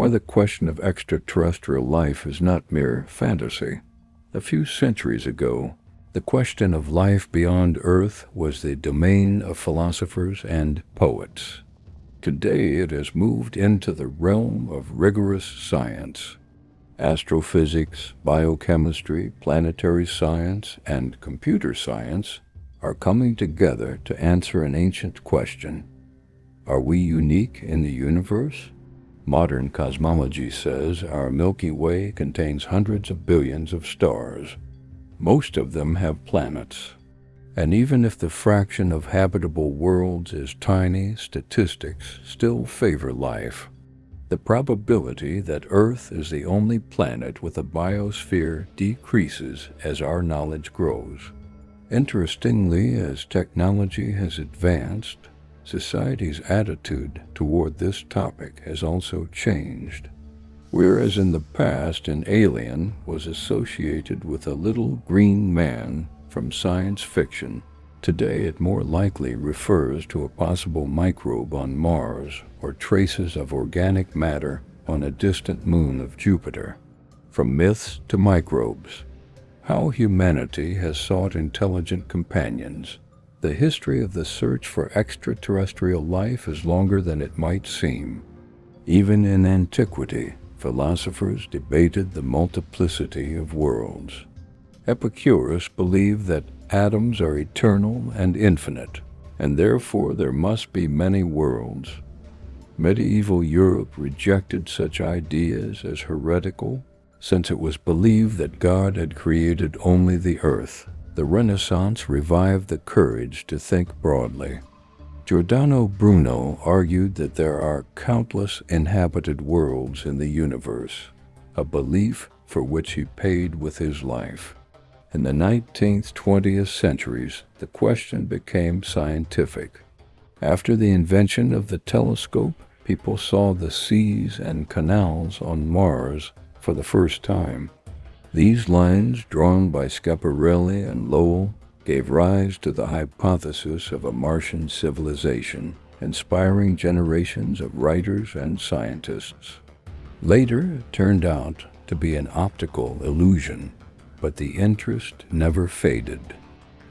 why the question of extraterrestrial life is not mere fantasy. A few centuries ago, the question of life beyond Earth was the domain of philosophers and poets. Today it has moved into the realm of rigorous science. Astrophysics, biochemistry, planetary science, and computer science are coming together to answer an ancient question. Are we unique in the universe? Modern cosmology says our Milky Way contains hundreds of billions of stars. Most of them have planets. And even if the fraction of habitable worlds is tiny, statistics still favor life. The probability that Earth is the only planet with a biosphere decreases as our knowledge grows. Interestingly, as technology has advanced, society's attitude toward this topic has also changed. Whereas in the past an alien was associated with a little green man from science fiction, today it more likely refers to a possible microbe on Mars or traces of organic matter on a distant moon of Jupiter. From myths to microbes, how humanity has sought intelligent companions. The history of the search for extraterrestrial life is longer than it might seem. Even in antiquity, philosophers debated the multiplicity of worlds. Epicurus believed that atoms are eternal and infinite, and therefore there must be many worlds. Medieval Europe rejected such ideas as heretical, since it was believed that God had created only the earth. The Renaissance revived the courage to think broadly. Giordano Bruno argued that there are countless inhabited worlds in the universe, a belief for which he paid with his life. In the 19th, 20th centuries, the question became scientific. After the invention of the telescope, people saw the seas and canals on Mars for the first time. These lines, drawn by Schiaparelli and Lowell, gave rise to the hypothesis of a Martian civilization, inspiring generations of writers and scientists. Later, it turned out to be an optical illusion, but the interest never faded.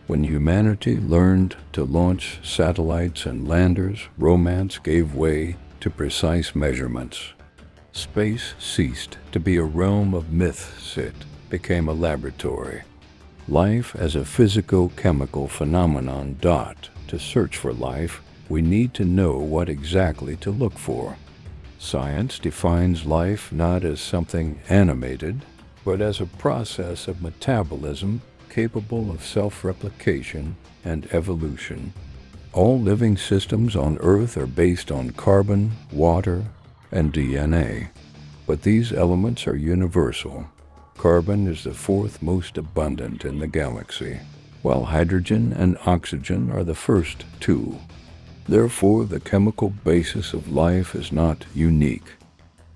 When humanity learned to launch satellites and landers, romance gave way to precise measurements. Space ceased to be a realm of myths. It became a laboratory. Life as a physico-chemical phenomenon. To search for life, we need to know what exactly to look for. Science defines life not as something animated, but as a process of metabolism capable of self-replication and evolution. All living systems on Earth are based on carbon, water, and DNA, but these elements are universal. Carbon is the fourth most abundant in the galaxy, while hydrogen and oxygen are the first two. Therefore, the chemical basis of life is not unique.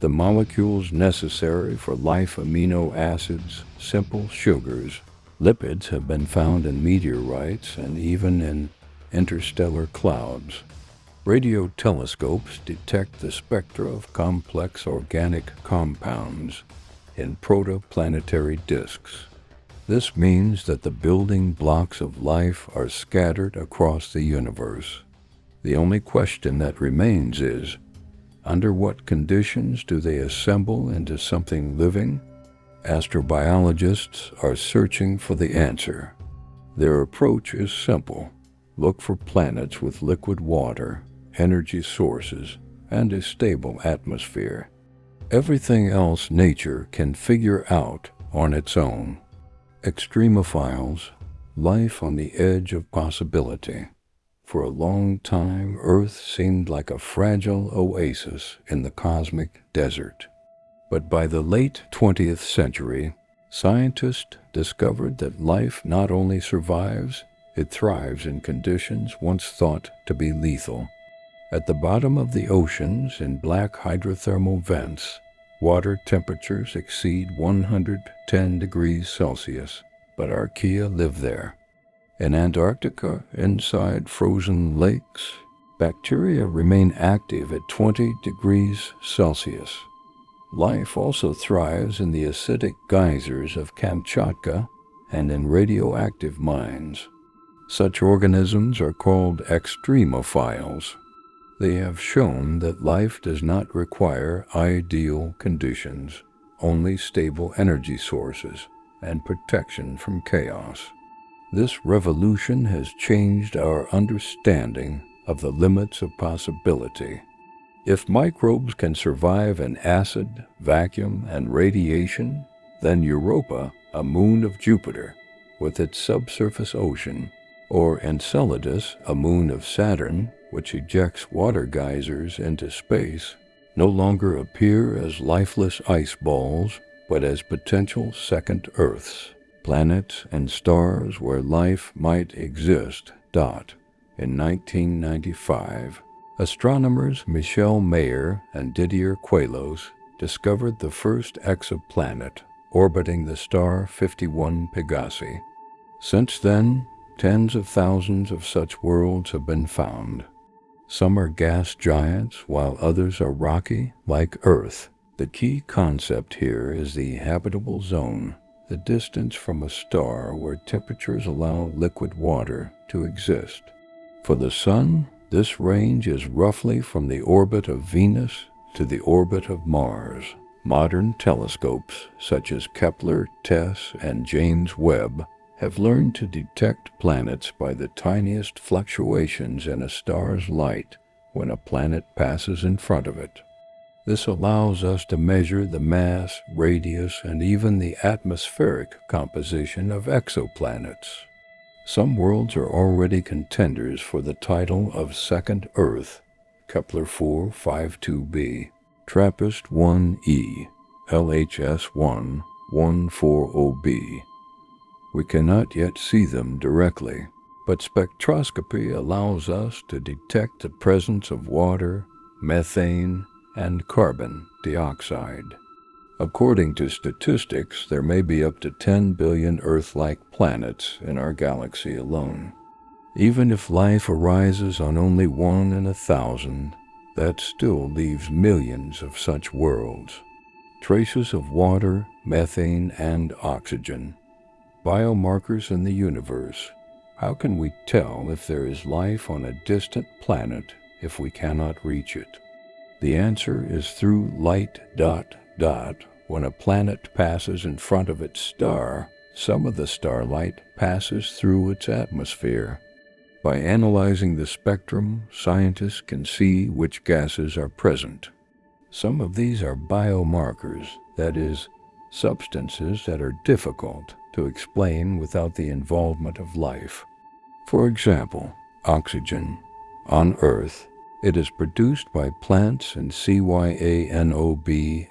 The molecules necessary for life, amino acids, simple sugars, lipids, have been found in meteorites and even in interstellar clouds. Radio telescopes detect the spectra of complex organic compounds in protoplanetary disks. This means that the building blocks of life are scattered across the universe. The only question that remains is, under what conditions do they assemble into something living? Astrobiologists are searching for the answer. Their approach is simple. Look for planets with liquid water, energy sources, and a stable atmosphere. Everything else nature can figure out on its own. Extremophiles, life on the edge of possibility. For a long time, Earth seemed like a fragile oasis in the cosmic desert. But by the late 20th century, scientists discovered that life not only survives, it thrives in conditions once thought to be lethal. At the bottom of the oceans, in black hydrothermal vents, water temperatures exceed 110 degrees Celsius, but archaea live there. In Antarctica, inside frozen lakes, bacteria remain active at 20 degrees Celsius. Life also thrives in the acidic geysers of Kamchatka and in radioactive mines. Such organisms are called extremophiles. They have shown that life does not require ideal conditions, only stable energy sources and protection from chaos. This revolution has changed our understanding of the limits of possibility. If microbes can survive in acid, vacuum, and radiation, then Europa, a moon of Jupiter, with its subsurface ocean, or Enceladus, a moon of Saturn, which ejects water geysers into space, no longer appear as lifeless ice balls, but as potential second Earths, planets and stars where life might exist. In 1995, astronomers Michel Mayor and Didier Queloz discovered the first exoplanet orbiting the star 51 Pegasi. Since then, tens of thousands of such worlds have been found. Some are gas giants, while others are rocky, like Earth. The key concept here is the habitable zone, the distance from a star where temperatures allow liquid water to exist. For the Sun, this range is roughly from the orbit of Venus to the orbit of Mars. Modern telescopes, such as Kepler, TESS, and James Webb, have learned to detect planets by the tiniest fluctuations in a star's light when a planet passes in front of it. This allows us to measure the mass, radius, and even the atmospheric composition of exoplanets. Some worlds are already contenders for the title of second Earth: Kepler 452b, TRAPPIST-1e, LHS-1 140b. We cannot yet see them directly, but spectroscopy allows us to detect the presence of water, methane, and carbon dioxide. According to statistics, there may be up to 10 billion Earth-like planets in our galaxy alone. Even if life arises on only 1 in 1,000, that still leaves millions of such worlds. Traces of water, methane, and oxygen. Biomarkers in the universe. How can we tell if there is life on a distant planet if we cannot reach it? The answer is through light. When a planet passes in front of its star, some of the starlight passes through its atmosphere. By analyzing the spectrum, scientists can see which gases are present. Some of these are biomarkers, that is, substances that are difficult to explain without the involvement of life. For example, oxygen. On Earth, it is produced by plants and cyanobactere,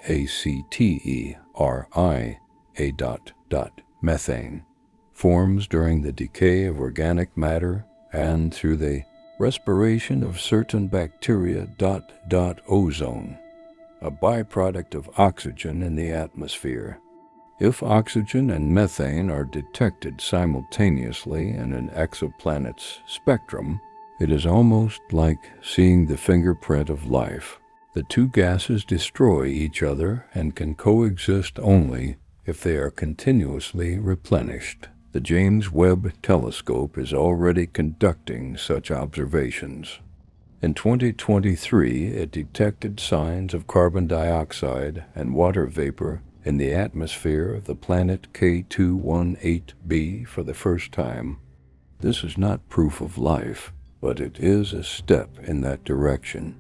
methane, forms during the decay of organic matter and through the respiration of certain bacteria. Ozone, a byproduct of oxygen in the atmosphere. If oxygen and methane are detected simultaneously in an exoplanet's spectrum, it is almost like seeing the fingerprint of life. The two gases destroy each other and can coexist only if they are continuously replenished. The James Webb Telescope is already conducting such observations. In 2023, it detected signs of carbon dioxide and water vapor in the atmosphere of the planet K218b for the first time. This is not proof of life, but it is a step in that direction.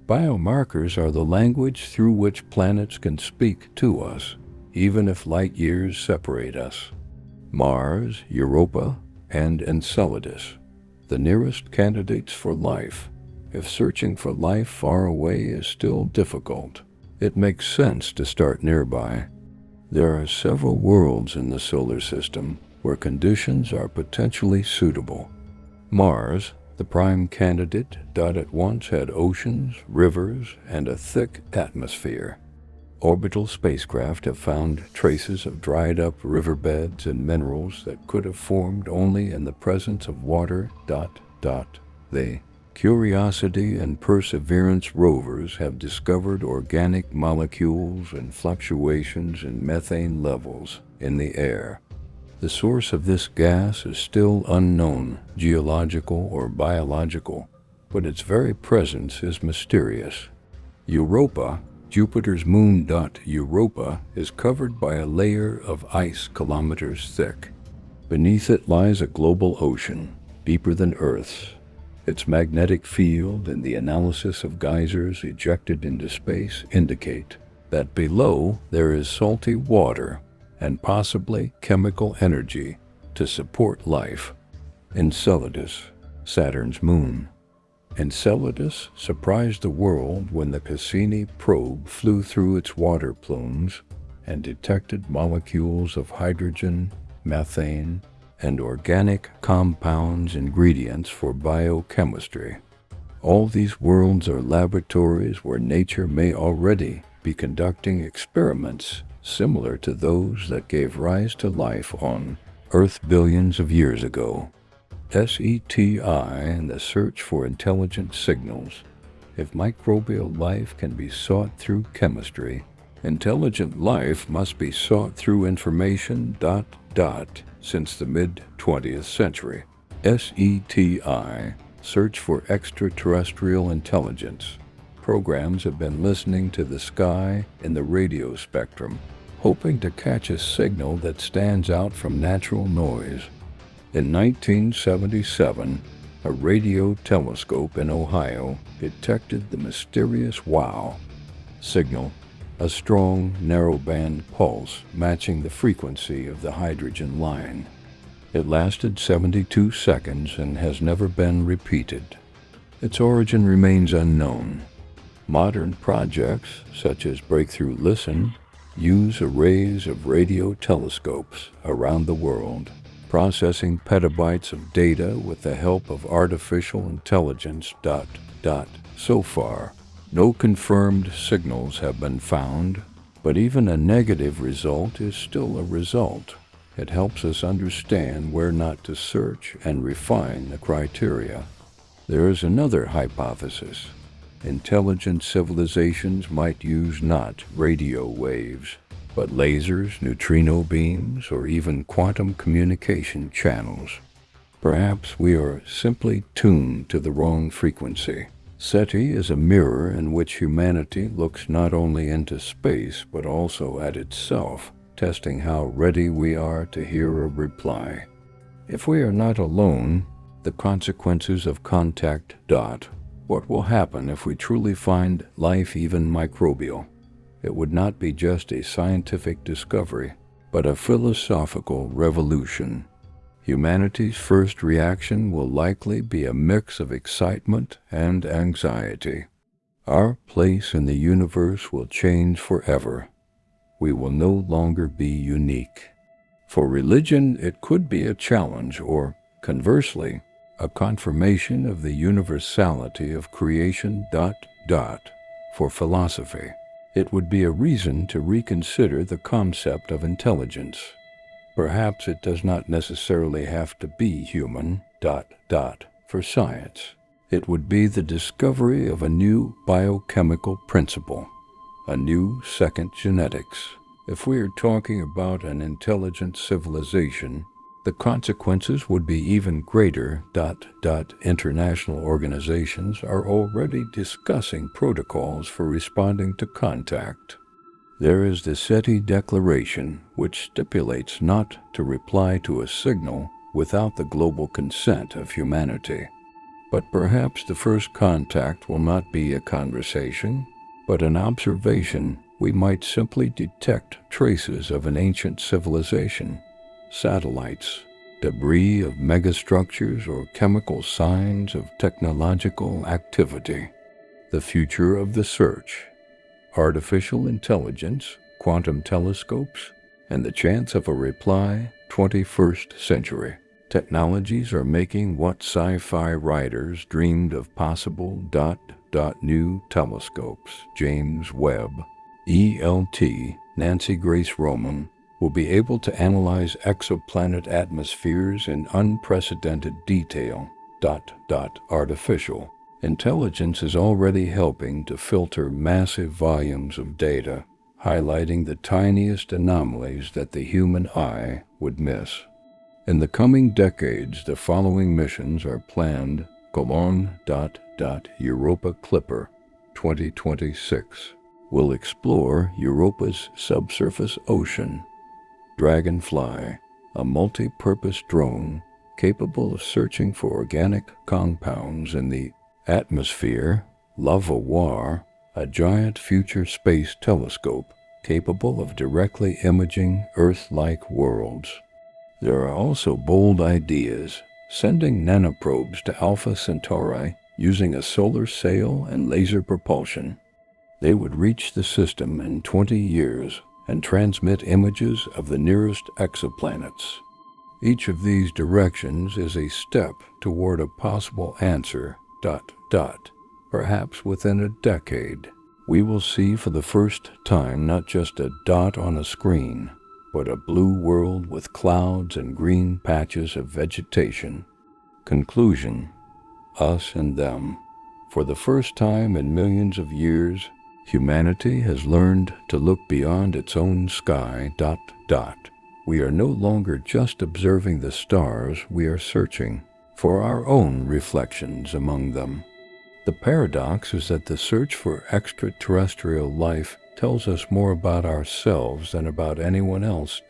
Biomarkers are the language through which planets can speak to us, even if light years separate us. Mars, Europa, and Enceladus, the nearest candidates for life. If searching for life far away is still difficult, it makes sense to start nearby. There are several worlds in the solar system where conditions are potentially suitable. Mars, the prime candidate, at once had oceans, rivers, and a thick atmosphere. Orbital spacecraft have found traces of dried-up riverbeds and minerals that could have formed only in the presence of water. They Curiosity and Perseverance rovers have discovered organic molecules and fluctuations in methane levels in the air. The source of this gas is still unknown, geological or biological, but its very presence is mysterious. Europa, Jupiter's moon. Europa is covered by a layer of ice kilometers thick. Beneath it lies a global ocean, deeper than Earth's. Its magnetic field and the analysis of geysers ejected into space indicate that below there is salty water and possibly chemical energy to support life. Enceladus, Saturn's moon. Enceladus surprised the world when the Cassini probe flew through its water plumes and detected molecules of hydrogen, methane, and organic compounds ingredients for biochemistry. All these worlds are laboratories where nature may already be conducting experiments similar to those that gave rise to life on Earth billions of years ago. SETI and the search for intelligent signals. If microbial life can be sought through chemistry, intelligent life must be sought through information. Since the mid-20th century, SETI, Search for Extraterrestrial Intelligence, programs have been listening to the sky in the radio spectrum, hoping to catch a signal that stands out from natural noise. In 1977, a radio telescope in Ohio detected the mysterious WOW signal, a strong, narrowband pulse matching the frequency of the hydrogen line. It lasted 72 seconds and has never been repeated. Its origin remains unknown. Modern projects, such as Breakthrough Listen, use arrays of radio telescopes around the world, processing petabytes of data with the help of artificial intelligence. So far, no confirmed signals have been found, but even a negative result is still a result. It helps us understand where not to search and refine the criteria. There is another hypothesis. Intelligent civilizations might use not radio waves, but lasers, neutrino beams, or even quantum communication channels. Perhaps we are simply tuned to the wrong frequency. SETI is a mirror in which humanity looks not only into space but also at itself, testing how ready we are to hear a reply. If we are not alone, the consequences of contact. What will happen if we truly find life, even microbial? It would not be just a scientific discovery, but a philosophical revolution. Humanity's first reaction will likely be a mix of excitement and anxiety. Our place in the universe will change forever. We will no longer be unique. For religion, it could be a challenge, or, conversely, a confirmation of the universality of creation. For philosophy, it would be a reason to reconsider the concept of intelligence. Perhaps it does not necessarily have to be human. For science, it would be the discovery of a new biochemical principle, a new second genetics. If we are talking about an intelligent civilization, the consequences would be even greater. International organizations are already discussing protocols for responding to contact. There is the SETI Declaration, which stipulates not to reply to a signal without the global consent of humanity. But perhaps the first contact will not be a conversation, but an observation. We might simply detect traces of an ancient civilization, satellites, debris of megastructures, or chemical signs of technological activity. The future of the search. Artificial intelligence, quantum telescopes, and the chance of a reply. 21st century. Technologies are making what sci-fi writers dreamed of possible. New telescopes. James Webb, ELT, Nancy Grace Roman, will be able to analyze exoplanet atmospheres in unprecedented detail. Artificial Intelligence is already helping to filter massive volumes of data, highlighting the tiniest anomalies that the human eye would miss. In the coming decades, the following missions are planned: Europa Clipper 2026 will explore Europa's subsurface ocean. Dragonfly, a multi-purpose drone capable of searching for organic compounds in the atmosphere. LaVoire, a giant future space telescope capable of directly imaging Earth-like worlds. There are also bold ideas, sending nanoprobes to Alpha Centauri using a solar sail and laser propulsion. They would reach the system in 20 years and transmit images of the nearest exoplanets. Each of these directions is a step toward a possible answer, ... Perhaps within a decade, we will see for the first time not just a dot on a screen, but a blue world with clouds and green patches of vegetation. Conclusion: us and them. For the first time in millions of years, humanity has learned to look beyond its own sky. ... We are no longer just observing the stars, we are searching for our own reflections among them. The paradox is that the search for extraterrestrial life tells us more about ourselves than about anyone else. ...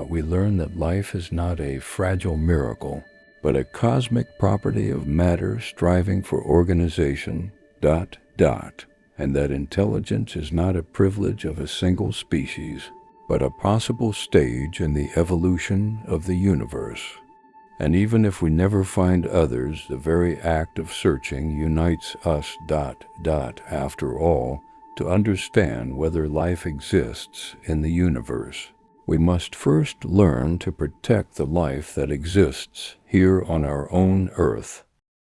We learn that life is not a fragile miracle, but a cosmic property of matter striving for organization. ... And that intelligence is not a privilege of a single species, but a possible stage in the evolution of the universe. And even if we never find others, the very act of searching unites us. ... After all, to understand whether life exists in the universe, we must first learn to protect the life that exists here on our own Earth.